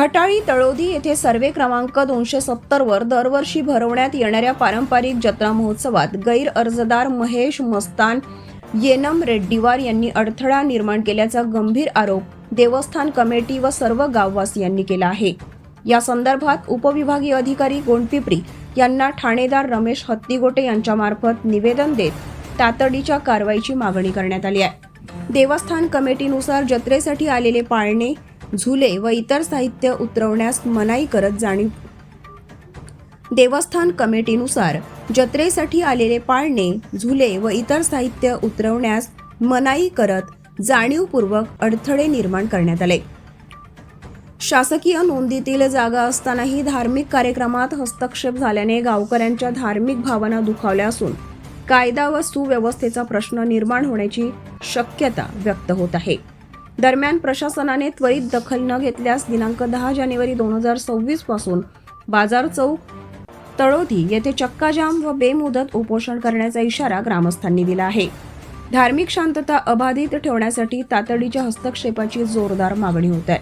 भटाळी तळोदी येथे सर्वे क्रमांक 270 वर दरवर्षी भरवण्यात येणाऱ्या पारंपरिक जत्रा महोत्सवात गैर अर्जदार महेश मस्तान येनम रेड्डीवार यांनी अडथळा निर्माण केल्याचा गंभीर आरोप देवस्थान कमिटी व सर्व गाववासियांनी केला आहे। या संदर्भात उपविभागीय अधिकारी गोंडपिपरी यांना ठाणेदार रमेश हत्तीगोटे यांच्यामार्फत निवेदन देत तातडीच्या कारवाईची मागणी करण्यात आली आहे। देवस्थान कमिटीनुसार जत्रेसाठी आलेले पाळणे, झुले व इतर साहित्य उतरवण्यास मनाई करत देवस्थान कमिटीनुसार जत्रेसाठी आलेले पाळणे, झुले व इतर साहित्य उतरवण्यास मनाई करत जाणीवपूर्वक अडथळे निर्माण करण्यात आले। शासकीय नोंदीतील जागा असतानाही धार्मिक कार्यक्रमात हस्तक्षेप झाल्याने गावकऱ्यांच्या धार्मिक भावना दुखावल्या असून कायदा व सुव्यवस्थेचा प्रश्न निर्माण होण्याची शक्यता व्यक्त होत आहे। दरम्यान प्रशासनाने त्वरित दखल न घेतल्यास दिनांक 10 जानेवारी 2026 पासून बाजार चौक तळोदी येथे चक्काजाम व बेमुदत उपोषण करण्याचा इशारा ग्रामस्थांनी दिला आहे। धार्मिक शांतता अबाधित ठेवण्यासाठी तातडीच्या हस्तक्षेपाची जोरदार मागणी होत आहे।